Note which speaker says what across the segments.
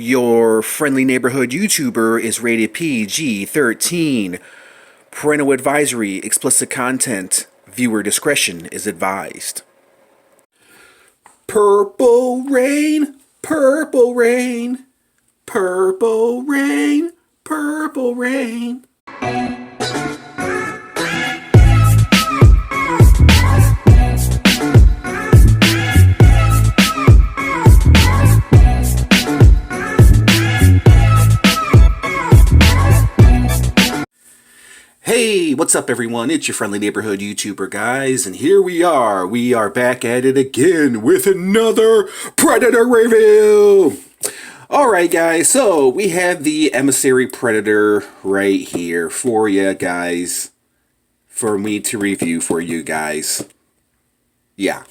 Speaker 1: Your friendly neighborhood YouTuber is rated PG-13. Parental advisory, explicit content. Viewer discretion is advised. Purple rain, purple rain, purple rain, purple rain. Hey, what's up everyone? It's your friendly neighborhood YouTuber, guys, and here we are. We are back at it again with another Predator review! Alright guys, so we have the Emissary Predator right here for you guys. For me to review for you guys. Yeah.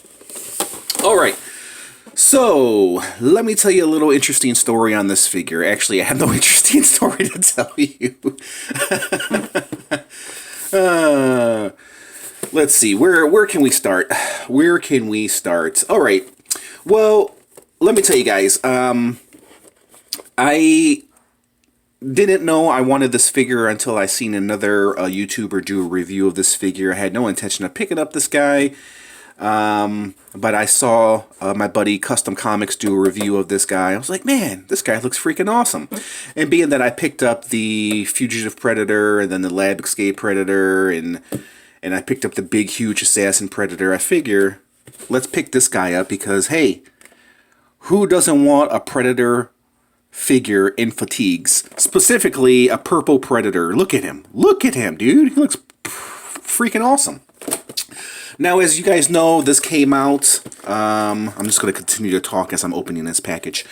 Speaker 1: Alright. So, let me tell you a little interesting story on this figure. Actually, I have no interesting story to tell you. Let's see, where can we start? Where can we start? Alright, well, let me tell you guys, I didn't know I wanted this figure until I seen another YouTuber do a review of this figure. I had no intention of picking up this guy. But I saw my buddy Custom Comics do a review of this guy. I was like, man, this guy looks freaking awesome. And being that I picked up the Fugitive Predator and then the Lab Escape Predator and I picked up the big, huge Assassin Predator, I figure, let's pick this guy up because, hey, who doesn't want a Predator figure in fatigues? Specifically, a purple Predator. Look at him. Look at him, dude. He looks freaking awesome. Now, as you guys know, this came out, I'm just going to continue to talk as I'm opening this package.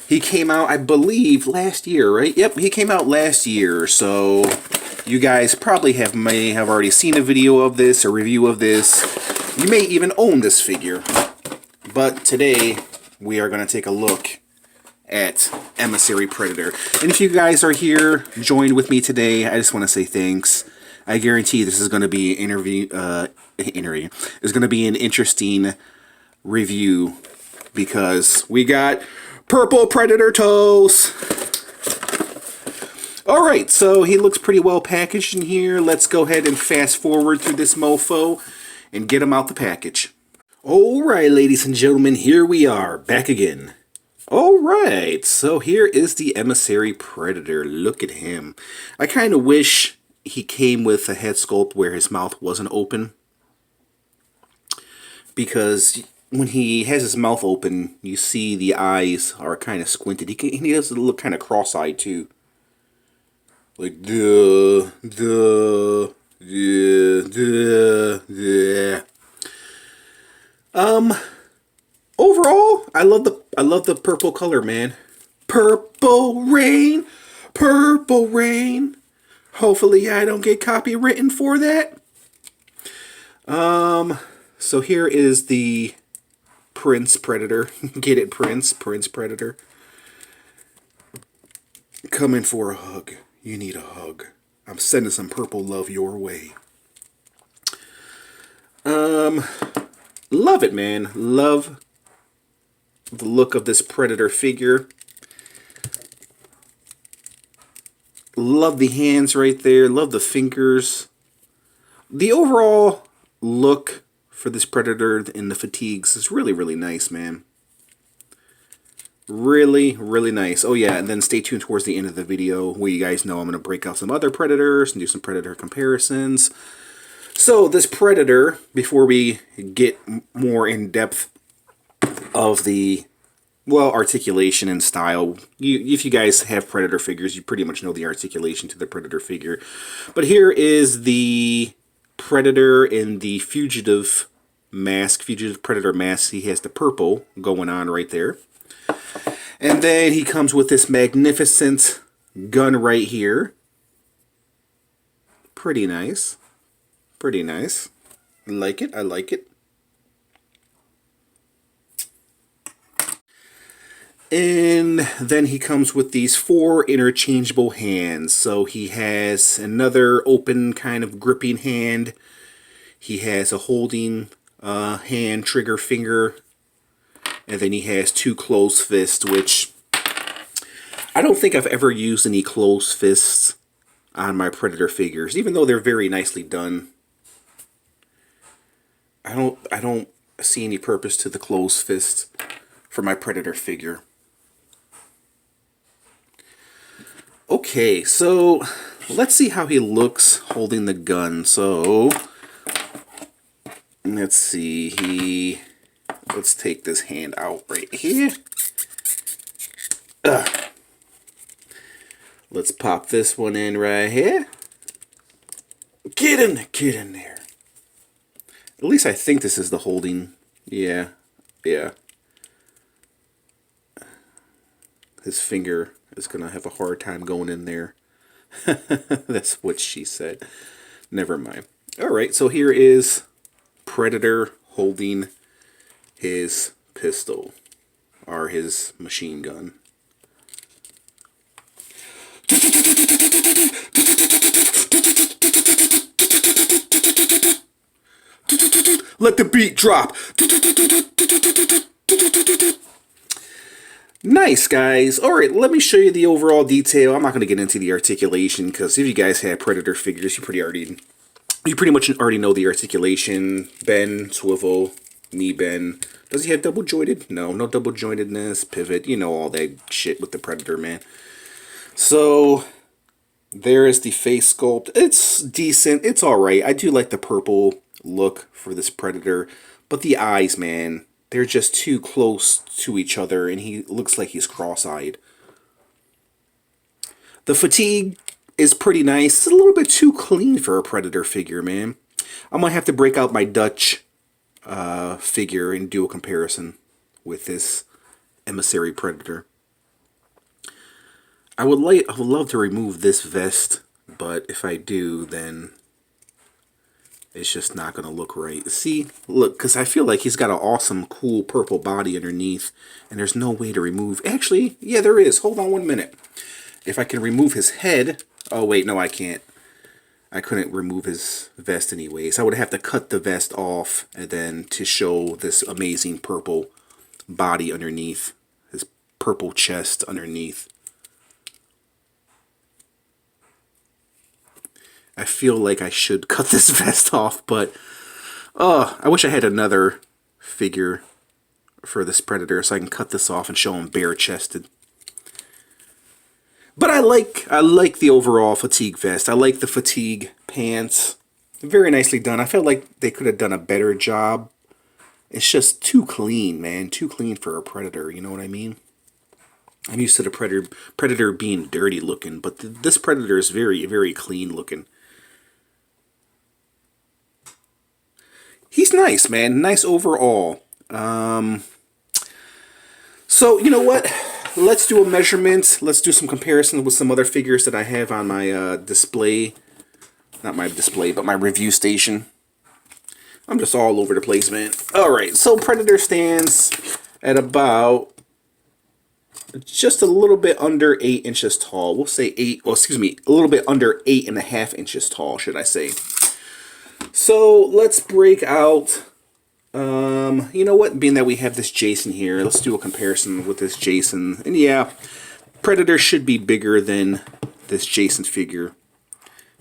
Speaker 1: He came out, I believe, last year, right? Yep, he came out last year, so you guys probably may have already seen a video of this, a review of this. You may even own this figure. But today, we are going to take a look at Emissary Predator. And if you guys are here, joined with me today, I just want to say thanks. I guarantee this is going to be an It's going to be an interesting review because we got purple Predator toes. Alright, so he looks pretty well packaged in here. Let's go ahead and fast forward through this mofo and get him out the package. Alright, ladies and gentlemen, here we are, back again. Alright, so here is the Emissary Predator. Look at him. I kind of wish he came with a head sculpt where his mouth wasn't open. Because when he has his mouth open, you see the eyes are kind of squinted. He does look kind of cross-eyed too. Like, duh. Overall, I love the purple color, man. Purple rain, purple rain. Hopefully I don't get copywritten for that. So here is the Prince Predator. Get it, Prince Predator. Coming for a hug. You need a hug. I'm sending some purple love your way. Love it, man. Love the look of this Predator figure. Love the hands right there. Love the fingers. The overall look for this Predator in the fatigues is really, really nice, man. Really, really nice. Oh yeah, and then stay tuned towards the end of the video where you guys know I'm going to break out some other Predators and do some Predator comparisons. So this Predator, before we get more in depth of the, well, articulation and style, if you guys have Predator figures, you pretty much know the articulation to the Predator figure. But here is the Predator in the Fugitive mask, Fugitive Predator mask. He has the purple going on right there. And then he comes with this magnificent gun right here. Pretty nice. Pretty nice. I like it. I like it. And then he comes with these 4 interchangeable hands. So he has another open kind of gripping hand. He has a holding hand, trigger finger. And then he has 2 closed fists, which I don't think I've ever used any closed fists on my Predator figures, even though they're very nicely done. I don't see any purpose to the closed fist for my Predator figure. Okay, so let's see how he looks holding the gun. So let's see, let's take this hand out right here. Let's pop this one in right here. Get in there. At least I think this is the holding. Yeah. His finger is going to have a hard time going in there. That's what she said. Never mind. Alright, so here is Predator holding his pistol. Or his machine gun. Let the beat drop. Nice, guys. Alright, let me show you the overall detail. I'm not going to get into the articulation, because if you guys have Predator figures, you pretty much already know the articulation. Bend, swivel, knee bend. Does he have double jointed? No, no double jointedness, pivot. You know all that shit with the Predator, man. So there is the face sculpt. It's decent. It's alright. I do like the purple look for this Predator. But the eyes, man, they're just too close to each other, and he looks like he's cross-eyed. The fatigue is pretty nice. It's a little bit too clean for a Predator figure, man. I'm going to have to break out my Dutch figure and do a comparison with this Emissary Predator. I would love to remove this vest, but if I do, then it's just not going to look right. See, look, because I feel like he's got an awesome, cool purple body underneath, and there's no way to remove. Actually, yeah, there is. Hold on 1 minute. If I can remove his head. Oh, wait, no, I can't. I couldn't remove his vest anyways. I would have to cut the vest off and then to show this amazing purple body underneath, his purple chest underneath. I feel like I should cut this vest off, but I wish I had another figure for this Predator so I can cut this off and show him bare-chested. But I like the overall fatigue vest. I like the fatigue pants. Very nicely done. I felt like they could have done a better job. It's just too clean, man. Too clean for a Predator, you know what I mean? I'm used to the Predator being dirty looking, but this Predator is very, very clean looking. He's nice, man. Nice overall. So, you know what? Let's do a measurement. Let's do some comparison with some other figures that I have on my display. Not my display, but my review station. I'm just all over the place, man. Alright, so Predator stands at about just a little bit under 8 inches tall. We'll say a little bit under 8.5 inches tall, should I say. So let's break out, you know what, being that we have this Jason here, let's do a comparison with this Jason. And yeah, Predator should be bigger than this Jason figure.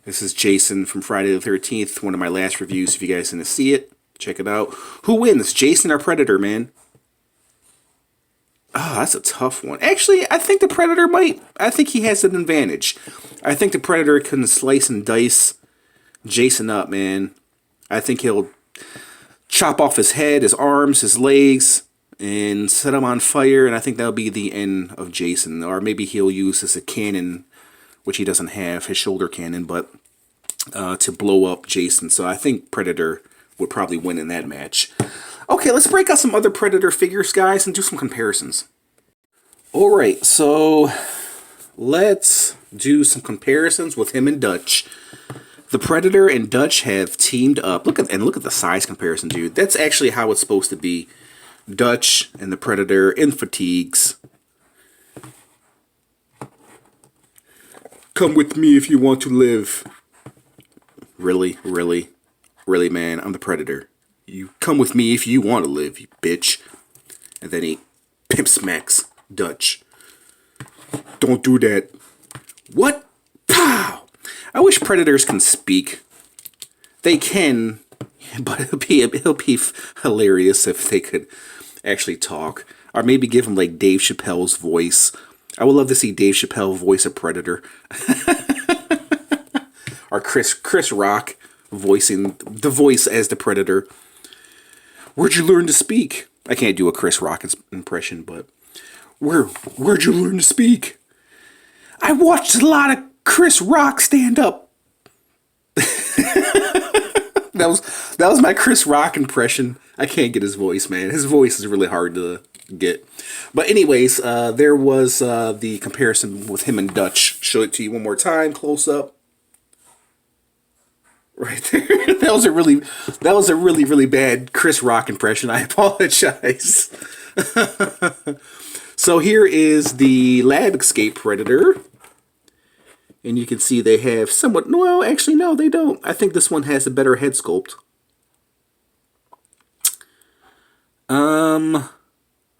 Speaker 1: This is Jason from Friday the 13th, one of my last reviews. If you guys want to see it, check it out. Who wins, Jason or Predator, man? Oh, that's a tough one. Actually, I think the Predator might. I think he has an advantage. I think the Predator can slice and dice Jason up, man. I think he'll chop off his head, his arms, his legs, and set him on fire, and I think that'll be the end of Jason. Or maybe he'll use as a cannon, which he doesn't have, his shoulder cannon, but to blow up Jason. So I think Predator would probably win in that match. Okay, let's break out some other Predator figures, guys, and do some comparisons. Alright, so let's do some comparisons with him and Dutch. The Predator and Dutch have teamed up. Look at the size comparison, dude. That's actually how it's supposed to be. Dutch and the Predator in fatigues. Come with me if you want to live. Really, really, really, man. I'm the Predator. You come with me if you want to live, you bitch. And then he pimp smacks Dutch. don't do that. What? Pow! I wish Predators can speak. They can, but it'll be hilarious if they could actually talk. Or maybe give him like Dave Chappelle's voice. I would love to see Dave Chappelle voice a Predator. Or Chris Rock voicing the voice as the Predator. Where'd you learn to speak? I can't do a Chris Rock impression, but where'd you learn to speak? I watched a lot of Chris Rock stand up. That was my Chris Rock impression. I can't get his voice, man. His voice is really hard to get. But anyways, there was the comparison with him and Dutch. Show it to you one more time, close up. Right there. That was a really bad Chris Rock impression. I apologize. So here is the Lab Escape Predator. And you can see they have somewhat... Well, actually, no, they don't. I think this one has a better head sculpt.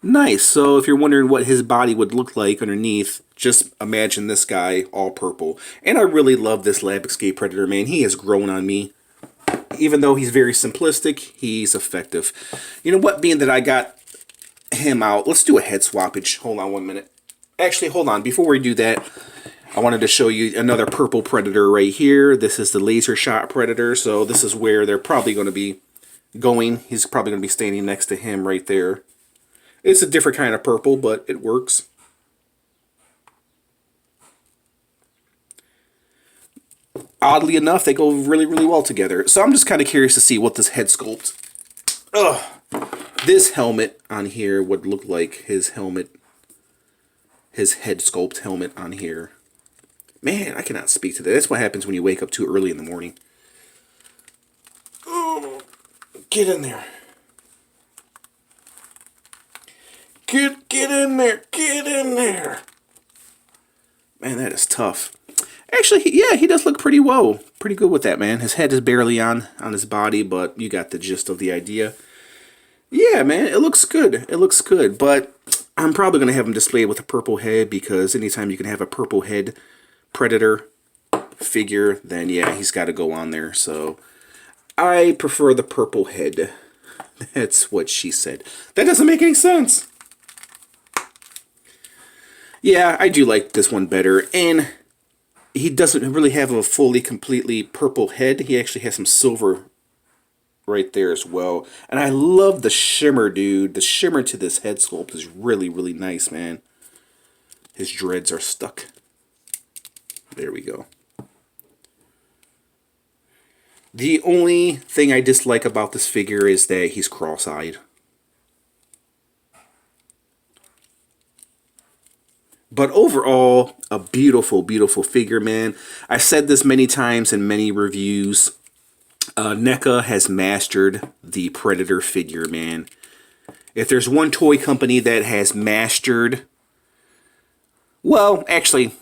Speaker 1: Nice. So if you're wondering what his body would look like underneath, just imagine this guy all purple. And I really love this Lab Escape Predator, man. He has grown on me. Even though he's very simplistic, he's effective. You know what? Being that I got him out, let's do a head swappage. Hold on 1 minute. Actually, hold on. Before we do that, I wanted to show you another purple Predator right here. This is the laser shot Predator. So this is where they're probably going to be going. He's probably going to be standing next to him right there. It's a different kind of purple, but it works. Oddly enough, they go really well together. So I'm just kind of curious to see what this head sculpt... Ugh. This helmet on here would look like his helmet. His head sculpt helmet on here. Man, I cannot speak to that. That's what happens when you wake up too early in the morning. Oh, get in there. Get in there. Get in there. Man, that is tough. Actually, yeah, he does look pretty well. Pretty good with that, man. His head is barely on his body, but you got the gist of the idea. Yeah, man, it looks good. It looks good, but I'm probably going to have him displayed with a purple head because anytime you can have a purple head Predator figure, then yeah, he's got to go on there. So I prefer the purple head. That's what she said. That doesn't make any sense. Yeah, I do like this one better. And he doesn't really have a fully, completely purple head. He actually has some silver right there as well. And I love the shimmer, dude. The shimmer to this head sculpt is really nice, man. His dreads are stuck. There we go. The only thing I dislike about this figure is that he's cross-eyed. But overall, a beautiful figure, man. I've said this many times in many reviews. Neca has mastered the Predator figure, man. If there's one toy company that has mastered... Well, actually,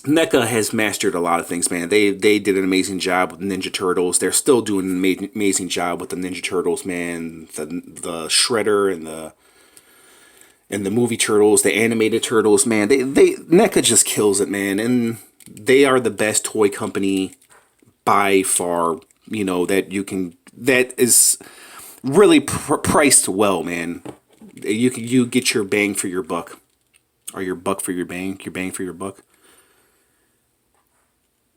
Speaker 1: Neca has mastered a lot of things, man. They did an amazing job with Ninja Turtles. They're still doing an amazing job with the Ninja Turtles, man. The Shredder and the movie Turtles, the animated Turtles, man. NECA just kills it, man. And they are the best toy company by far, you know, that is really priced well, man. You get your bang for your buck. Or your buck for your bang for your buck.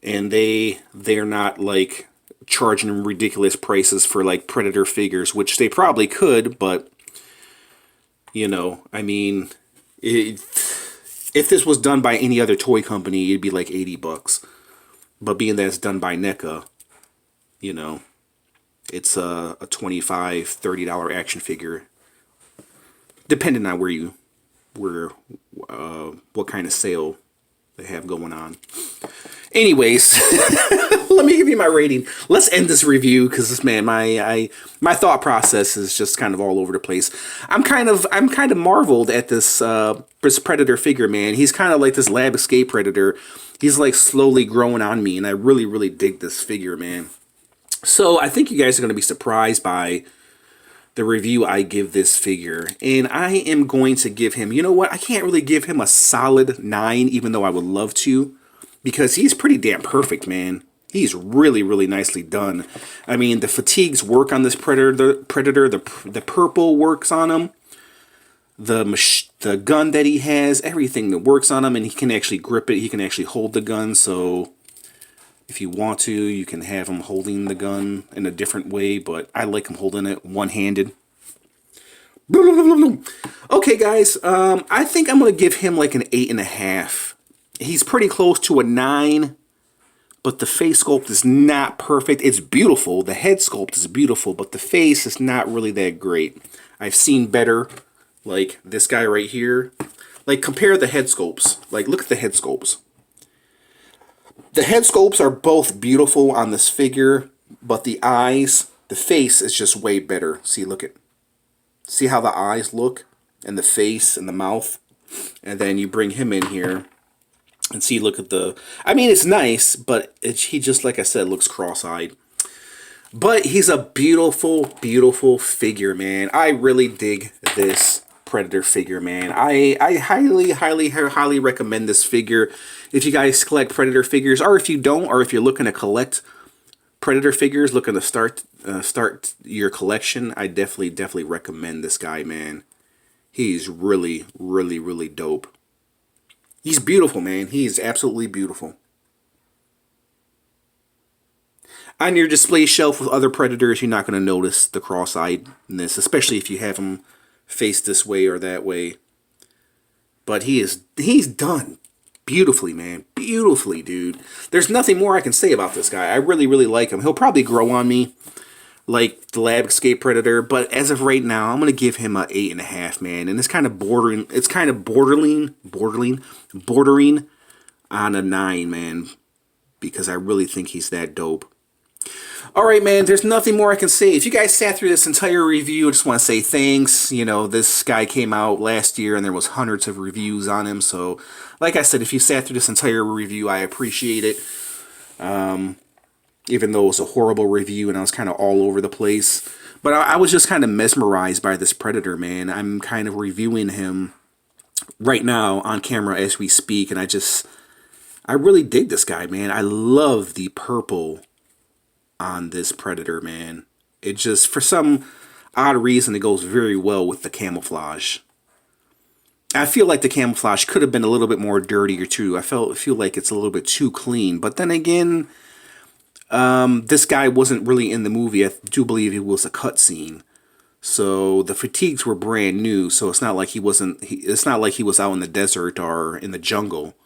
Speaker 1: And they're not like charging ridiculous prices for like Predator figures, which they probably could, but you know, I mean, if this was done by any other toy company, it'd be like $80. But being that it's done by NECA, you know, it's a $25, $30 action figure, depending on what kind of sale they have going on. Anyways, let me give you my rating. Let's end this review because, man, my thought process is just kind of all over the place. I'm kind of marveled at this Predator figure, man. He's kind of like this Lab Escape Predator. He's like slowly growing on me, and I really dig this figure, man. So I think you guys are going to be surprised by the review I give this figure. And I am going to give him, you know what, I can't really give him a solid 9, even though I would love to, because he's pretty damn perfect, man. He's really, really nicely done. I mean, the fatigues work on this Predator. The purple works on him. The gun that he has, everything that works on him, and he can actually grip it. He can actually hold the gun, so if you want to, you can have him holding the gun in a different way, but I like him holding it one-handed. Okay, guys, I think I'm going to give him like an 8.5. He's pretty close to a 9, but the face sculpt is not perfect. It's beautiful. The head sculpt is beautiful, but the face is not really that great. I've seen better, like this guy right here. Like, compare the head sculpts. Like, look at the head sculpts. The head sculpts are both beautiful on this figure, but the eyes, the face is just way better. See, look at, see how the eyes look, and the face, and the mouth? And then you bring him in here, and see, look at the, I mean, it's nice, but he just, like I said, looks cross-eyed. But he's a beautiful, beautiful figure, man. I really dig this Predator figure, man. I highly, highly, highly recommend this figure. If you guys collect Predator figures, or if you don't, or if you're looking to collect Predator figures, looking to start your collection, I definitely recommend this guy, man. He's really, really, really dope. He's beautiful, man. He's absolutely beautiful. On your display shelf with other Predators, you're not going to notice the cross-eyedness, especially if you have him face this way or that way. But he's done beautifully, man. Beautifully, dude. There's nothing more I can say about this guy. I really, really like him. He'll probably grow on me like the Lab Escape Predator, but as of right now, I'm going to give him a 8.5, man. And it's kind of bordering on a 9, man, because I really think he's that dope. Alright, man, there's nothing more I can say. If you guys sat through this entire review, I just want to say thanks. You know, this guy came out last year and there was hundreds of reviews on him. So, like I said, if you sat through this entire review, I appreciate it. Even though it was a horrible review and I was kind of all over the place. But I was just kind of mesmerized by this Predator, man. I'm kind of reviewing him right now on camera as we speak. And I really dig this guy, man. I love the purple on this Predator, man. It just, for some odd reason, it goes very well with the camouflage. I feel like the camouflage could have been a little bit more dirty or too. I feel like it's a little bit too clean. But then again, this guy wasn't really in the movie. I do believe it was a cutscene. So the fatigues were brand new. So it's not like it's not like he was out in the desert or in the jungle.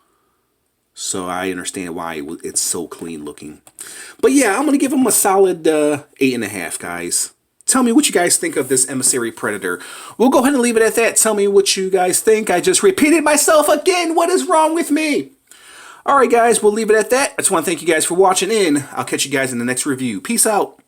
Speaker 1: So I understand why it's so clean looking. But yeah, I'm going to give him a solid 8.5, guys. Tell me what you guys think of this Emissary Predator. We'll go ahead and leave it at that. Tell me what you guys think. I just repeated myself again. What is wrong with me? Alright, guys, we'll leave it at that. I just want to thank you guys for watching in. I'll catch you guys in the next review. Peace out.